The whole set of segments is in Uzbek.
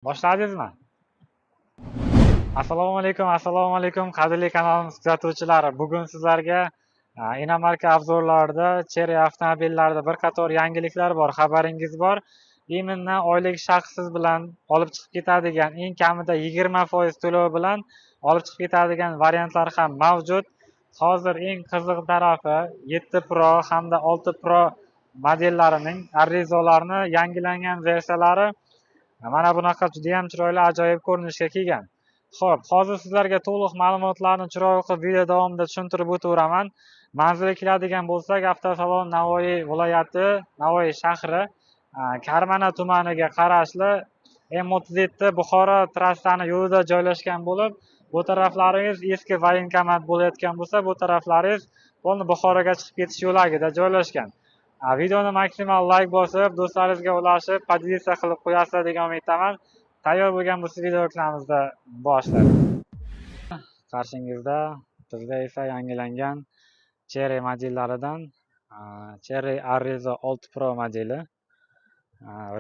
Boshladingizmi? Assalomu alaykum qadrli kanalimiz kuzatuvchilari. Bugun sizlarga inomarka obzorlarida Chery avtomobillarida bir qator yangiliklar bor, xabaringiz bor. Именно oylik shaxsiz bilan olib chiqib ketadigan, eng kamida 20% to'lov bilan olib chiqib ketadigan variantlar ham mavjud. Hozir eng qiziq tarafi 7 Pro hamda 6 Pro modellarining Arrizolarini yangilangan versiyalari mana bunaqa juda ham chiroyli, ajoyib ko'rinishga kelgan. Xo'p, hozir sizlarga to'liq ma'lumotlarni chiroyli qilib video davomida tushuntirib o'taveraman. Manzilga keladigan bo'lsak, avtosalon Navoiy viloyati, Navoiy shahri, Karmana tumaniga qarashli M37 Buxoro trassani yo'lida joylashgan bo'lib, bu taraflaringiz eski voyenkomat bo'layotgan bo'lsa, bu taraflaringiz bo'lni Buxoroga chiqib ketish yo'lagida joylashgan. Videoni maksimal layk bosib, do'stlaringizga ulashib, podelitsiya qilib qo'yasizlar degan umiddaman. Tayyor bo'lgan bo'lsa videolarimizni boshlaymiz. Qarshingizda bizda esa yangilangan Chery modellaridan Chery Arrizo 6 Pro modeli.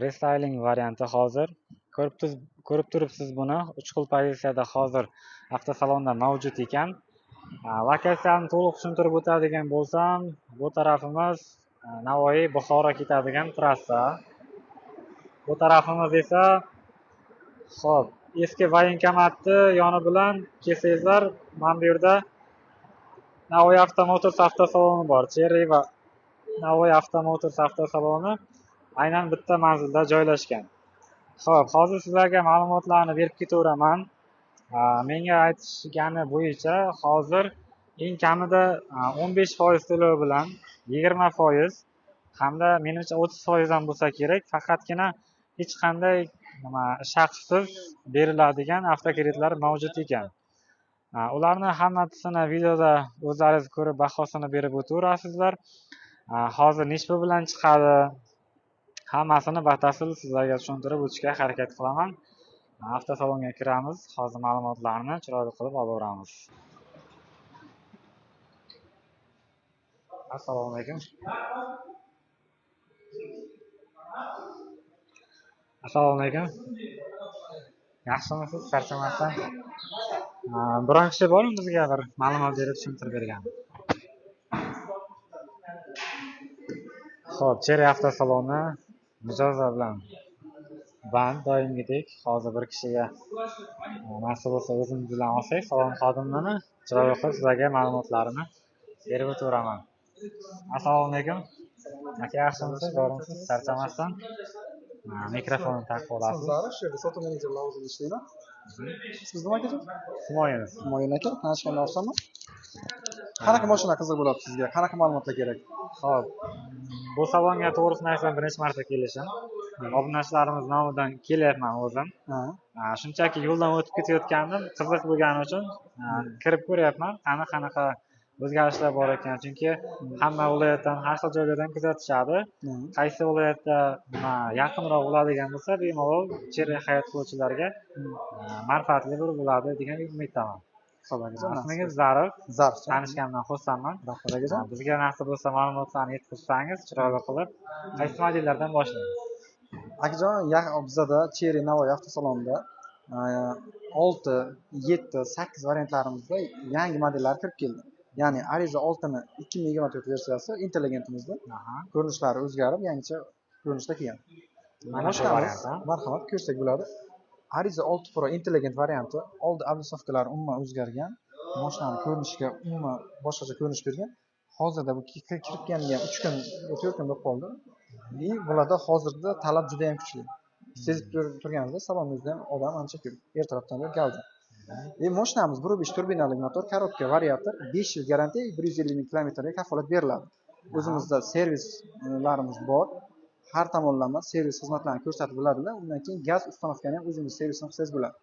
Restyling varianti hozir ko'rib turibsiz buni. 3 xil pozitsiyada hozir avtosalonda mavjud ekan. Lokatsiyani to'liq tushuntirib o'tadigan bo'lsam, bu tarafimiz Navoiy Buxoro ketadigan trassa. Bu tarafimiz esa xo'p, eski voyenkomatni yoni bilan kelsangizlar, mana bu yerda Navoiy Avtomotors avtosaloni bor. Chery va Navoiy Avtomotors avtosaloni aynan bitta manzilda joylashgan. Xo'p, hozir sizlarga ma'lumotlarni berib ketaveraman. Menga aytishgani bo'yicha hozir eng kamida 15% to'lov bilan 20% hamda menimcha 30% ham bo'lsa kerak, faqatgina hech qanday shaxssiz beriladigan avtokreditlar mavjud ekan. Ularni hammasini videoda o'zlaringiz ko'rib bahosini berib o'taverasizlar. Hozir nechta bilan chiqadi, hammasini batafsil sizlarga tushuntirib o'tishga harakat qilaman. Avtosalonga kiramiz, hozir ma'lumotlarni chiroyli qilib olaveramiz. Assalomu alaykum. Assalomu alaykum. Yaxshimisiz? Charchamasdan. Biron kishi bormi bizga bir ma'lumot berib tushuntirib bergan? Xo'p, Chery avtosaloni mijoza bilan band doimgidek. Hozir bir kishiga nasib bo'lsa o'zimiz bilan olsak, salon xodimlarini chiroyli qilib sizlarga ma'lumotlarini berib o'taveraman. Assalomu alaykum. Aka, yaxshimisiz? Bormisiz? Charchamasdan. Mikrofonni taqib olasiz. Shu yerda sotuv menejeri lavozimida ishlayman. Siz nima akajon? Humoyun. Humoyun aka, tanishganda o'xshami? Qanaqa mashina qiziq bo'ladi sizga? Qanaqa ma'lumotlar kerak? Xo'p, bu salonga to'g'risini aytsam birinchi marta kelishim. Obunachilarimiz nomidan kelyapman o'zim. Shunchaki yo'ldan o'tib ketayotgandim, qiziq bo'lgani uchun kirib ko'ryapman. Qanaqa o'zgarishlar bor ekan, chunki hamma viloyatdan, har xil joylardan kuzatishadi. Qaysi viloyatda yaqinroq bo'ladigan bo'lsa, bemalol Chery hayot qiluvchilarga manfaatli bo'ladi degan umiddaman. Ismingiz Zarif. Zarif. Tanishganimdan xursandman. Rahmat akajon. Bizga nasib bo'lsa ma'lumotlarni yetkazsangiz, chiroyli qilib, qaysi modellardan boshlaymiz? Akajon, bizada Chery Navoiy avtosalonida 6, 7, 8 variantlarimizda yangi modellar kirib keldi. Ya'ni Arrizo 6 ni 2024 versiyasi intelligentimizda ko'rinishlari o'zgarib, yangicha ko'rinishda kelgan. Mana shu variant. Marhamat, ko'rsak bo'ladi. Arrizo 6 Pro intelligent varianti oldi oblisovkalari umuman o'zgargan. Mashinaning ko'rinishiga umuman boshqacha ko'rinish bergan. Hozirda bu kirib kelganiga 3 kun, 4 kun bo'lib qoldi. Bularda hozirda talab juda ham kuchli. Sezib turganingizda salonimizda ham odam ancha ko'p. Ertalabdan beri gavjum. Mashinamiz 1.5 turbinali motor, korobka variator, 5 yil garantiya, 150 ming kilometrga kafolat beriladi. O'zimizda servislarimiz bor. Har tomonlama servis xizmatlarini ko'rsatib bo'ladilar. Undan keyin gaz ustanovkani ham o'zingiz servisini qilsangiz bo'ladi.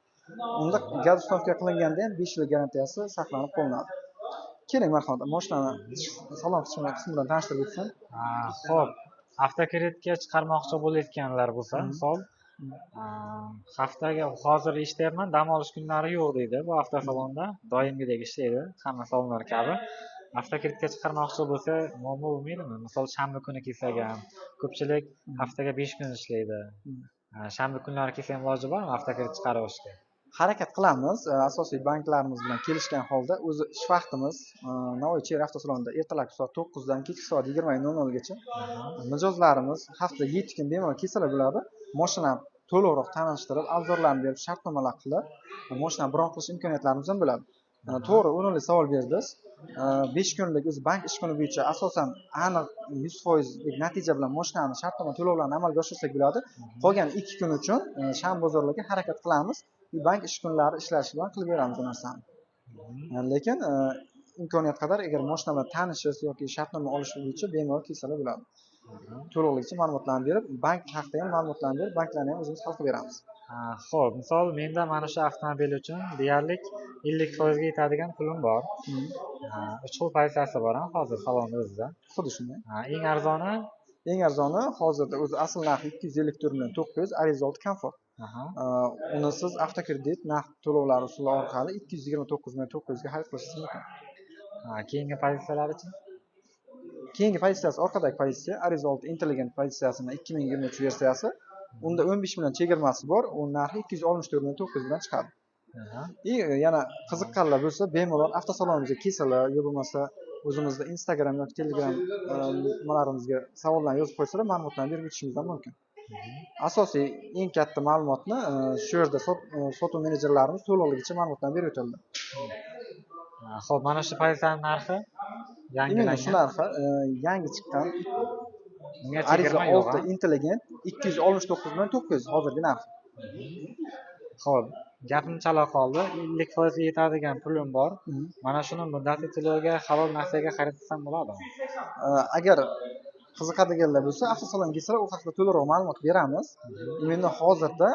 Unda gaz ustanovka qilinganda ham 5 yil garantiyasi saqlanib qolinadi. Keling, marhamat, mashinani salon qismi bilan tanishtirib o'tsam. Xo'p, avtokreditga chiqarmoqchi bo'layotganlar bo'lsa, misol haftaga hozir ishlayapman, dam olish kunlari yo'q deydi. Bu avtosalonda doimgidek ishlaydi, hamma salonlar kabi. Avtokreditga chiqarmoqchi bo'lsa, muammo bo'lmaydimi? Misol shanba kuni kelsak ham, ko'pchilik haftaga 5 kun ishlaydi. Shanba kunlari kelsa ham iloji bormi avtokredit chiqarib olishga? Harakat qilamiz. Asosiy banklarimiz bilan kelishgan holda o'zi ish vaqtimiz Navoiy Cherry avtosalonida ertalabki soat 9 dan kechki soat 20:00 gacha. Mijozlarimiz haftada 7 kun bemalol kelsalar bo'ladi. Mashinani to'liqroq tanishtirib, arzorlarni berib, shartnomalar qilib, mashinani bron qilish imkoniyatlarimiz ham bo'ladi. To'g'ri, o'rinli savol berdingiz. 5 kunlik o'zi bank ish kuni bo'yicha asosan aniq 100% natija bilan mashinani shartnoma to'lovlarini amalga oshirsak bo'ladi. Qolgan 2 kun uchun shanba bozorlarga harakat qilamiz. Bank ish kunlari ishlashi bilan qilib beramiz bu narsani. Lekin imkoniyat qadar agar mashina bilan tanishish yoki shartnoma olish bo'yicha bemalol kelsalar bo'ladi. To'liqligicha ma'lumotlarni berib, bank haqida ham ma'lumotlarni berib, banklarni ham o'zimiz hal qilib beramiz. Xo'p, misol menda mana shu avtomobil uchun deyarli 50% ga yetadigan pulim bor. 3 xil pozitsiyasi bor hozir salonda o'zida. Xuddi shunday. Eng arzoni hozirda o'zi asl narxi 254.900 ariza oldi komfort. Uni siz avtokredit naqd to'lovlari usuli orqali 229.900 ga xarid qilishingiz mumkin. Keyingi pozitsiyalar-chi? Keyingi pozitsiyasi orqadagi pozitsiya ariza oldi intelligent pozitsiyasini 2023 versiyasi. Unda 15 million chegirmasi bor. Uning narxi 264.900 bilan chiqadi. Yana qiziqqanlar bo'lsa, bemalol avtosalonimizga kelsalar, yo bo'lmasa o'zimizda Instagram yoki Telegram nimalarimizga savollarni yozib qo'ysalar, ma'lumotlarni berib o'tishimiz ham mumkin. Asosiy eng katta ma'lumotni shu yerda sotuv menejerlarimiz to'liqligicha ma'lumotlarni berib o'tadilar. Xo'p, mana shu pozitsiyaning narxi yangilangan. Shu narxi yangi chiqqan ariza olti intelligent 269.900 hozirgi narxi. Xo'p, gapim chala qoldi. 50% ga yetadigan pulim bor. Mana shuni muddati to'lovga halol narsaga xarid qilsam bo'ladimi? Agar qiziqadiganlar bo'lsa, avtosalonga kelsalar, u haqida to'liqroq ma'lumot beramiz. Endi hozirda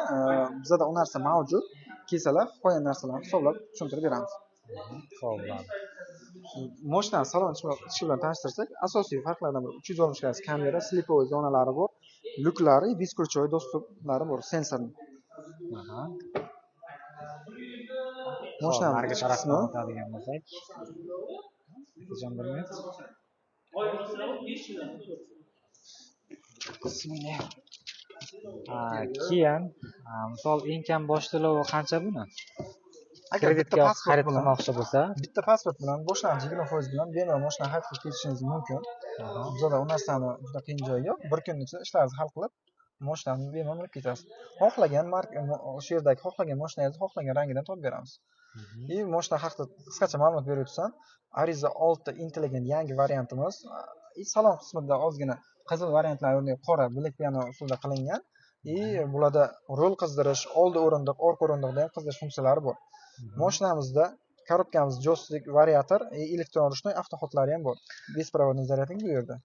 bizda u narsa mavjud. Kelsalar, qolgan narsalarni hisoblab tushuntirib beramiz. Xo'p. Mashinani salon ichi bilan tanishtirsak, asosiy farqlardan biri 360 gradus kamera, slipovoy zonalari bor, lyuklari, beskruchoy dostuplari bor, sensorli. Mashinani narigi tarafdan o'tadigan bo'lsak, keyin misol eng kam bosh to'lovi qancha buni? Kreditga xarid qilmoqchi bo'lsa, bitta pasport bilan boshlang'ich 20% bilan bemalol mashinani xarid qilib ketishingiz mumkin. Bizda u narsani juda qiyin joyi yo'q. Bir kun ichida ishlaringizni hal qilib, mashinani bemalol olib ketasiz. Xohlagan marka, o'sha yerdagi xohlagan mashinangizni xohlagan rangidan topib beramiz. Mashina haqida qisqacha ma'lumot berib o'tsam, Ariza 6 Intelligent yangi variantimiz. Salon qismida ozgina qizil variantlar o'rniga qora bilak piano usulida qilingan. Bularda rol qizdirish, oldi o'rindiq, orqa o'rindiqda ham qizdirish funksiyalari bor. Mashinamizda korobkamiz joystick, variator, elektron ruchnoy avtoxodlari ham bor. Bespirovodniy zaryading bu yerda.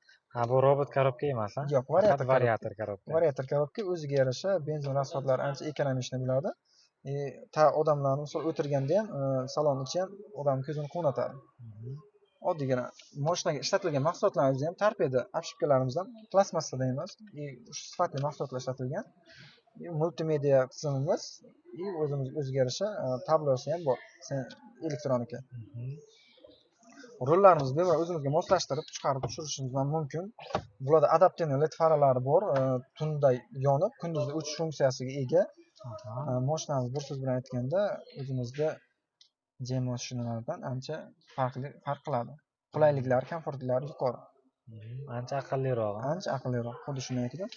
Bu robot korobka emas, ha? Yo'q, variator korobka. Variator korobka o'ziga yarasha benzin rasxodlari ancha ekonomичный bo'ladi. Odamlarni misol o'tirganda ham salon ichi ham odam ko'zini quvnatadi. Oddiygina mashinaga ishlatilgan mahsulotlarimiz ham torpeda, obshipkalarimiz ham plastmassada emas, sifatli mahsulotlar ishlatilgan. Multimedia tizimimiz o'ziga yarasha tablosi ham bor, elektronika. Rollarimizni bemalol o'zimizga moslashtirib chiqarib tushirishimiz ham mumkin. Bularda adaptivniy LED faralari bor, tunda yonib, kunduzda o'chish funksiyasiga ega. Mashinamiz bir so'z bilan aytganda o'zimizda J mashinalardan ancha farq qiladi. Qulayliklari, komfortliklari yuqori. Ancha aqlliroq. Xuddi shunday aytdim.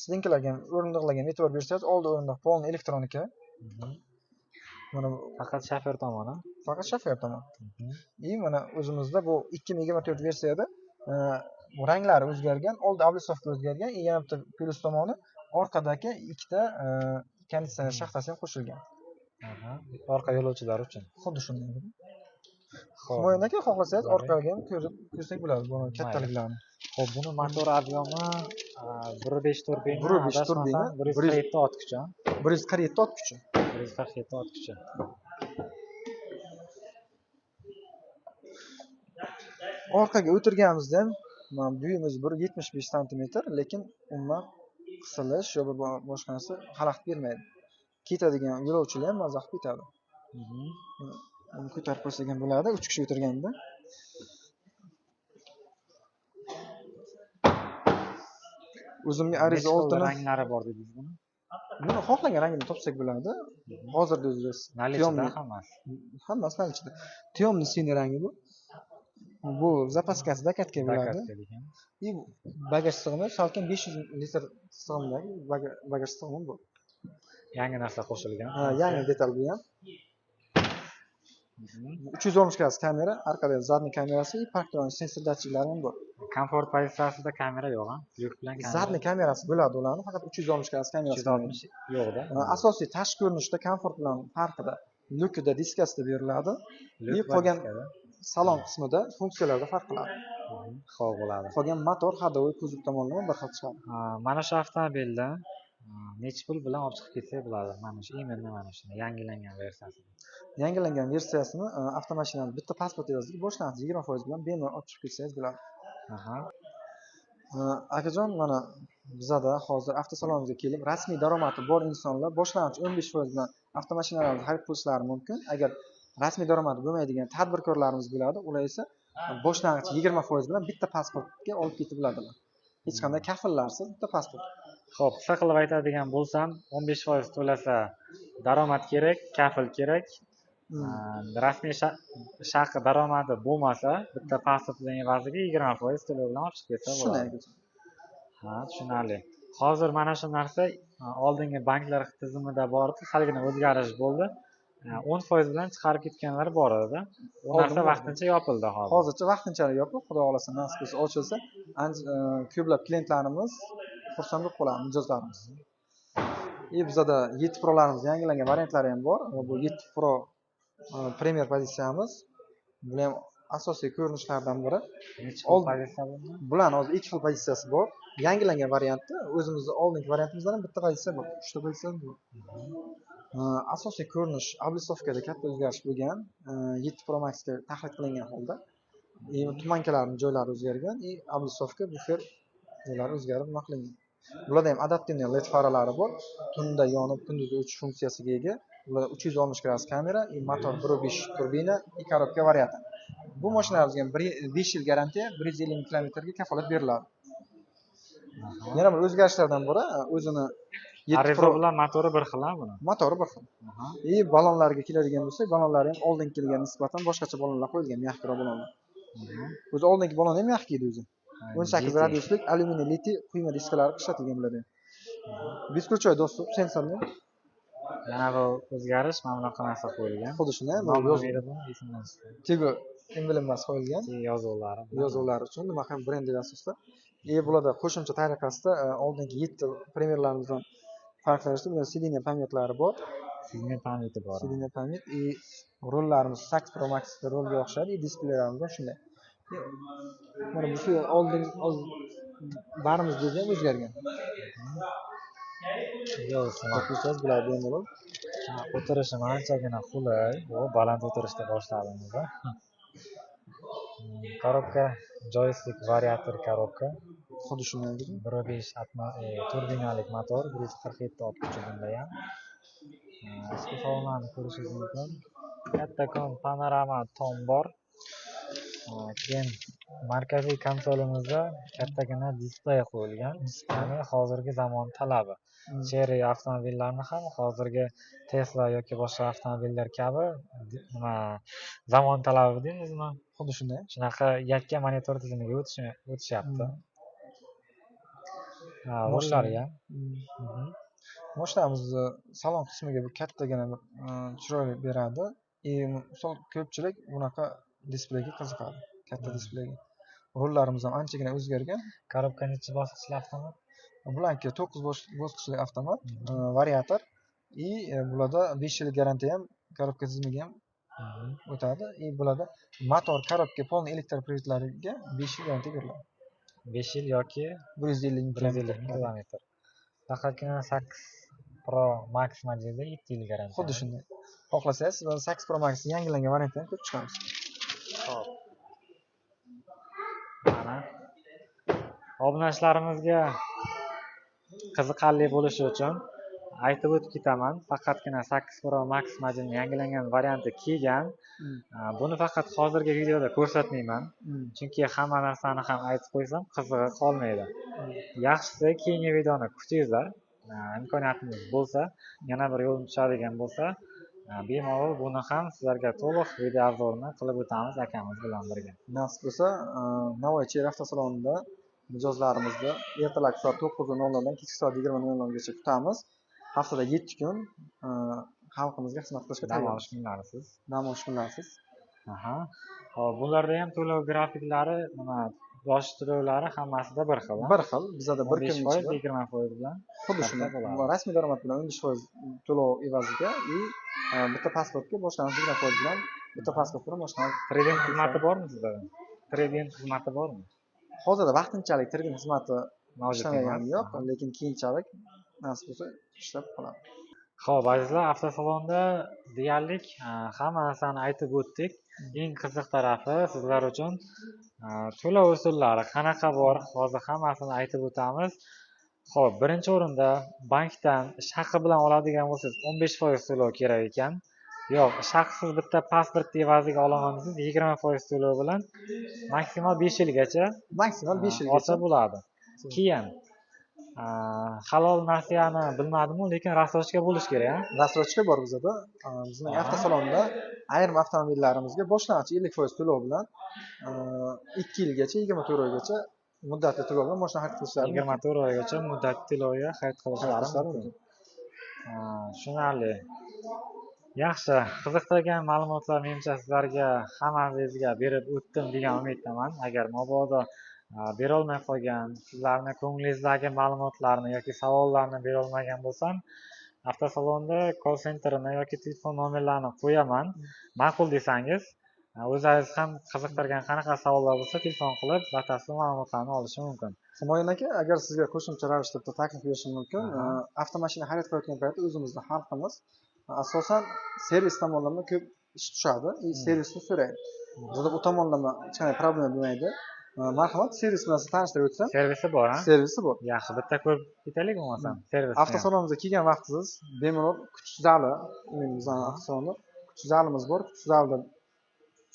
Sizninglarga o'rindiqlarga e'tibor bersangiz, oldi o'rindiq polni elektronika. Mana faqat shofyor tomoni. Faqat shofyor tomon. Mana o'zimizda bu 2024 versiyada ranglari o'zgargan, oldi oblisovka o'zgargan, yana bitta plyus tomoni orqadagi ikkita konditsioner shaxtasi ham qo'shilgan. Orqa yo'lovchilar uchun. Xuddi shunday. Himoyadan keyin xohlasangiz orqaga ham ko'rib ko'rsak bo'ladi bu kattaliklarni. Xo'p, buni motor obyomi 1.5 turbina, 1.5 turbina, 147 ot kuchi. 147 ot kuchi. 147 ot kuchi. Orqaga o'tirganimizda ham buyimiz 1.75 sm, lekin umuman qisilish yoki boshqa narsa xalaqit bermaydi. Ketadigan yo'lovchilar ham maza qilib ketadi. Uni ko'tarib qo'ysak ham bo'ladi 3 kishi o'tirganda. O'zimga ariza 6 ranglari bor dedingiz buni? Buni xohlagan rangini topsak bo'ladi. Hozirda o'zimiz Nalichida hammasi. hammasi nalichida. Temный siniy rangi bu. Bu zapaskasi dakatga bo'ladi. Dakatga degan. И bagaj sig'imi salkam 500 litr sig'imdagi bagaj sig'imi bu. Yangi narsa qo'shilgan. Ha, yangi detal bu ham. 360 gradus kamera, orqada zadniy kamerasi, parkto'rning sensor datchiklari ham bor. Komfort pozitsiyasida kamera yo'q, ha? Lyuk bilan kamera. Zadniy kamerasi bo'ladi ularning, faqat 360 gradus kamerasi. 360 yo'q-da. Asosiy tashqi ko'rinishda komfort bilan farqida lyukida diskasida beriladi. И qolgan salon qismida funksiyalarda farq qiladi. Xo'p bo'ladi. Qolgan motor hadovoy kuzov tomonlama bir xil chiqadi. Mana shu avtomobilda necha pul bilan olib chiqib ketsak bo'ladi? Mana shu именно mana shuni yangilangan versiyasini. Yangilangan versiyasini avtomashinani bitta pasport evaziga boshlang'ich 20% bilan bemalol olib chiqib ketsangiz bo'ladi. Aha. Akajon, mana bizada hozir avtosalonimizga kelib, rasmiy daromadi bor insonlar boshlang'ich 15% bilan avtomashinalarni xarid qilishlari mumkin. Agar rasmiy daromadi bo'lmaydigan tadbirkorlarimiz bo'ladi, ular esa boshlang'ich 20% bilan bitta pasportga olib ketib bo'ladilar. Hech qanday kafillarsiz bitta pasport. Xo'p, qisqa qilib aytadigan bo'lsam, 15% to'lasa daromad kerak, kafil kerak. Rasmiy shaxs daromadi bo'lmasa, bitta pasportning evaziga 20% to'lov bilan olib chiqib ketsa bo'ladi. Ha, tushunarli. Hozir mana shu narsa oldingi banklar tizimida bor edi, salgina o'zgarish bo'ldi. 10% bilan chiqarib ketganlar bor edi. U narsa vaqtincha yopildi hozir. Hozircha vaqtinchalik yopiq, xudo xolasa nasib qilsa ochilsa, ko'plab klientlarimiz xursand bo'lib qoladi mijozlarimiz. Bizada 7 Pro'larimiz yangilangan variantlari ham bor. Bu 7 Pro Premier pozitsiyamiz. Bu ham asosiy ko'rinishlardan biri. Necha xil pozitsiya bo'ldi? Bularning hozir 2 xil pozitsiyasi bor. Yangilangan variantda o'zimizning oldingi variantimizdan ham bitta pozitsiya bor. 3 ta pozitsiya bor. Asosiy ko'rinish oblisovkada katta o'zgarish bo'lgan. 7 Pro Maxga tahlil qilingan holda. Tumankalarning joylari o'zgargan, oblisovka bufer joylari o'zgarib nima qilingan. Bularda ham adaptivniy LED faralari bor. Tunda yonib, kunduz o'chish funksiyasiga ega. Bularda 360 gradus kamera, motor 1.5 turbina, korobka varianti. Bu mashinalarimizga 5 yil garantiya, 150 kilometrga kafolat beriladi. Yana bir o'zgarishlardan biri o'zini 7 Pro bilan motori bir xil-a buni. Motori bir xil. Ballonlarga keladigan bo'lsak, ballonlari ham oldingi kelgan nisbatan boshqacha ballonlar qo'yilgan, mягкий ballonlar. O'zi oldingi ballon ham mягкий edi o'zi. 18 radiuslik alyuminiy litiy quyma diskalari ishlatilgan bo'ladi. Beskruchoy dostуп sensorli. Yana bu o'zgarish mana bunaqa narsa qo'yilgan. Xuddi shunday Tigo emblemasi qo'yilgan. Yozuvlari uchun nima ham brendli asosda. Bularda qo'shimcha tariqasida oldingi 7 Premierlarimizdan farqlanishda bular sideniya pamyatlari bor. Sideniya pamyati bor. Sideniya pamyat rollarimiz 8 Pro Max rolga o'xshaydi, displeylarimiz ham shunday. Mana bu shu oldin barimiz ham o'zgargan. Yo'q, bular bemalol. O'tirishim anchagina qulay. Baland o'tirishda boshladim. Korobka joystick variator korobka. Xuddi shunday. 1.5 turbinalik motor, 147 ot kuchi bunda ham. Ichki formani ko'rishingiz mumkin. Kattakon panorama tom bor. Keyin markaziy konsolimizda kattagina displey qo'yilgan. Ya'ni hozirgi zamon talabi. Cherry avtomobillarni ham hozirgi Tesla yoki boshqa avtomobillar kabi nima zamon talabi deymizmi? Xuddi shunday. Shunaqa yakka monitor tizimiga o'tishyapti. Rollari ham. Mashinamizni salon qismiga bu kattagina chiroyli beradi. Misol ko'pchilik bunaqa displeyga qiziqadi. Katta displeyga. Rollarimiz ham anchagina o'zgargan. Korobka necha bosqichli avtomat? Bularki 9 bosqichli avtomat, variator. Bularda 5 yil garantiya ham korobka tizimiga ham o'tadi. Bularda motor, korobka, polniy elektr privedlariga 5 yil garantiya beriladi. 5 yil yoki 150 kilometr. Faqatgina 8 Pro Max modelida 7 yil garantiya. Xuddi shunday. Xohlasangiz, 8 Pro Max yangilangan variantini ko'rib chiqamiz. Xo'p. Mana obunachalarimizga qiziqarli bo'lishi uchun aytib o'tib ketaman. Faqatgina 8 Pro Max modelining yangilangan varianti kelgan. Buni faqat hozirgi videoda ko'rsatmayman. Chunki hamma narsani ham aytib qo'ysam qizig'i qolmaydi. Yaxshisi keyingi videoni kutingizlar. imkoniyatimiz bo'lsa, yana bir yo'l tushadigan bo'lsa, bemalol buni ham sizlarga to'liq video obzorini qilib o'tamiz akamiz bilan birga. Nasib bo'lsa, Navoiy Cherry avtosalonida mijozlarimizni ertalabki soat 9:00 dan kechki soat 20:00 gacha kutamiz. Haftada 7 kun xalqimizga xizmat qilishga Dam tayyormiz. olish kunlarisiz. Dam olish kunlarisiz. Hop, bularda ham to'lov grafiklari, yosh to'lovlari hammasida bir xil. Bir xil. Bizada bir kun 15%, 20% bilan xuddi shunday rasmiy daromad bilan 15% to'lov evaziga bitta pasportga boshlanish 20% bilan bitta pasport bilan boshlanish. Trading xizmati bormi sizlarda? Trading xizmati bormi? Hozirda vaqtinchalik trading xizmati Mavjud ishlamagan emas. yo'q, lekin keyinchalik nasib bo'lsa ishlab qoladi. Xo'p, azizlar, avtosalonda deyarli hamma narsani aytib o'tdik. Eng qiziq tarafi sizlar uchun to'lov usullari qanaqa bor, hozir hammasini aytib o'tamiz. Xo'p, birinchi o'rinda bankdan ish haqi bilan oladigan bo'lsangiz 15% to'lov kerak ekan. Yo'q, shaxsiz bitta pasport evaziga olaman desangiz 20% to'lov bilan maksimal 5 yilgacha olsa bo'ladi. Keyin halol narsani bilmadim-u, lekin rassrochka bo'lish kerak. Rassrochka bor bizda. Bizning avtosalonda ayrim avtomobillarimizga boshlang'ich 50% to'lov bilan 2 yilgacha 24 oygacha muddatli to'lov bilan mashina xarid qilishlari 24 oygacha muddatli to'lovga xarid qilishlari mumkin. Tushunarli. Yaxshi, qiziqtirgan ma'lumotlar menimcha sizlarga hammangizga berib o'tdim degan umiddaman. Agar mabodo bera olmay qolgan, sizlarning ko'nglingizdagi ma'lumotlarni yoki savollarni bera olmagan bo'lsam, avtosalonda call centerini yoki telefon nomerlarini qo'yaman. Ma'qul desangiz, o'zingiz ham qiziqtirgan qanaqa savollar bo'lsa, telefon qilib batafsil ma'lumotlarni olish mumkin. Humoyun aka, agar sizga qo'shimcha ravishda taklif berishim mumkin, avtomashina xarid qilayotgan paytda o'zimizning xalqimiz asosan servis tomonlama ko'p ish tushadi, servisni so'raydi. Bizda bu tomonlama hech qanday problema bo'lmaydi. Marhamat, servis bilan sizni tanishtirib o'tsam. Servisi bor, ha? Servisi bor. Yaxshi, bitta ko'rib ketaylik bo'lmasam. Servis. Avtosalonimizga kelgan vaqtingiz bemalol kutish zali, bizning avtosalonda kutish zalimiz bor. Kutish zalida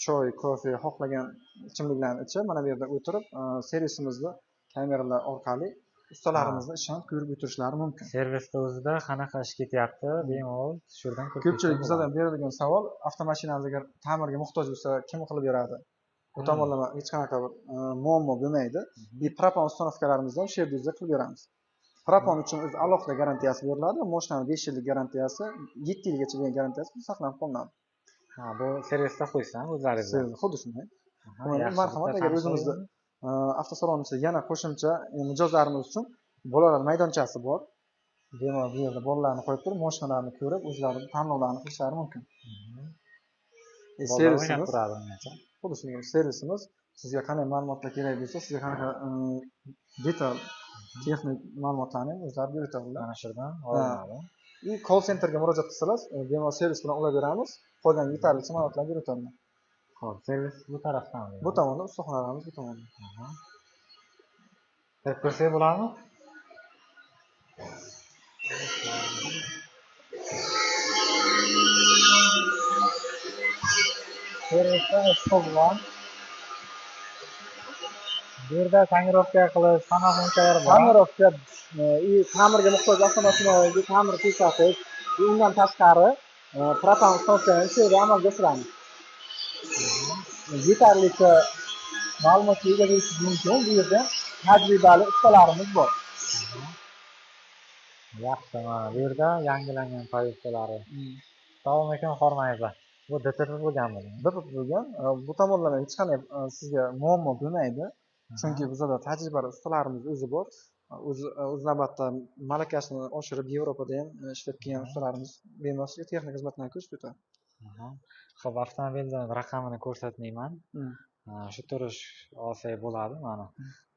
choy, kofe, xohlagan ichimliklarni ichib, mana bu yerda o'tirib, servisimizni kameralar orqali ustalarimizni ishini ko'rib o'tirishlari mumkin. Servisda o'zida qanaqa ish ketyapti, bemalol shu yerdan ko'rib. Ko'pchilik bizdan berilgan savol, avtomashinangiz agar ta'mirga muhtoj bo'lsa, kim qilib beradi? Bu tomonlama hech qanaqa bir muammo bo'lmaydi. Propan uстановкаларimizni ham shu yerda o'zida qilib beramiz. Propan uchun o'zi alohida garantiyasi beriladi. Mashinaning 5 yillik garantiyasi, 7 yilgacha degan garantiyasi saqlanib qolinadi. Bu servisda qo'ysan o'zlaringiz. Xuddi shunday. Marhamat, agar o'zimizni avtosalonimizda yana qo'shimcha mijozlarimiz uchun bolalar maydonchasi bor. Bemalol bu yerda bolalarni qo'yib turib, mashinalarni ko'rib, o'zlari tanlovlarni qilishlari mumkin. Servisimiz xuddi shunday servisimiz sizga qanday ma'lumotlar kerak bo'lsa, sizga qanaqa detal texnik ma'lumotlarni o'zlari berib o'tadilar. Mana shu yerdan olinadi. Call centerga murojaat qilsalar, bemalol servis bilan ulab beramiz. Qolgan yetarlicha ma'lumotlarni berib o'tadilar. Xo'p, servis bu tarafdan. Bu tomonda, ustaxonalarimiz bu tomonda. Kirib ko'rsak bo'ladimi? Servisda ishqilgan. Bu yerda tonirovka qilish, hamma funksiyalari bor. Tonirovka ta'mirga muhtoj avtomashinalarga ta'mir ko'rsatish, undan tashqari propan uстановкаni shu yerda amalga oshiramiz. Yetarlicha ma'lumotga ega bo'lishingiz mumkin. Bu yerda tajribali ustalarimiz bor. Yaxshi, mana bu yerda yangilangan pozitsiyalari. Assalomu alaykum, hormangizlar. Bu DTP bo'lganmi? DTP bo'lgan. Bu tomonlama hech qanday sizga muammo bo'lmaydi. Chunki bizda tajribali ustalarimiz o'zi bor. O'z navbatda malakasini oshirib Yevropada ham ishlab kelgan ustalarimiz bemalol sizga texnik xizmatlarni ko'rsatib o'tadi. Xo'p, avtomobilni raqamini ko'rsatmayman. Shu turish olsak bo'ladi, mana.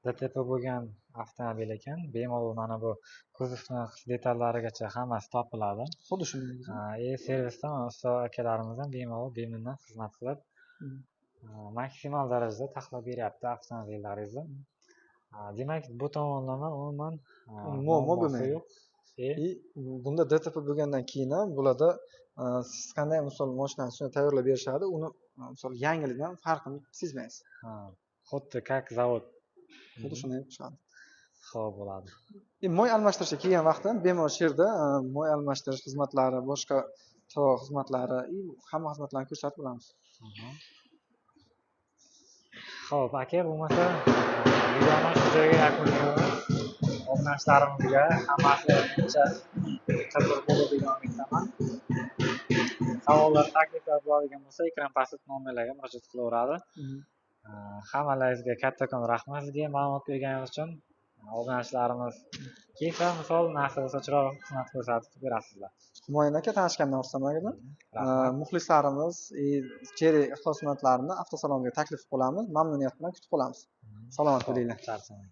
DTP bo'lgan avtomobil ekan, bemalol mana bu kuzovni detallarigacha hammasi topiladi. Xuddi shunday. Servisda usta akalarimiz ham bemalol beminnat xizmat qilib, maksimal darajada taxlab beryapti avtomobillaringizni. Demak, bu tomonlama umuman muammo bo'lmaydi. Bunda DTP bo'lgandan keyin ham bularda siz qanday misol mashinani tayyorlab berishadi, uni misol yangilikdan farqini sezmaysiz. Xuddi как zavod. Xuddi shunday qilishadi. Xo'p, bo'ladi. Mo'y almashtirishga kelgan vaqtim bemalol shu yerda mo'y almashtirish xizmatlari, boshqa to'g'ri xizmatlari, hamma xizmatlarni ko'rsatib bo'lamiz. Xo'p, aka, bo'lmasa videoni shu joyga yakunlaymiz. Obunacholarimizga hammasi qiziq bo'ldi degan umiddaman. Savollar, takliflar bo'ladigan bo'lsa, ekran pastdagi nomerlarga murojaat qilaveradi. Hammalaringizga kattakon rahmat sizga ma'lumot berganingiz uchun. Obunachilarimiz kelsa, misol narsa bo'lsa chiroyli xizmat ko'rsatib berasizlar. Humoyun aka, tanishgandan xursandman. Muxlislarimiz Cherry ixlosmandlarini avtosalonga taklif qilamiz. Mamnuniyat bilan kutib qolamiz. Salomat bo'linglar. Charchamang.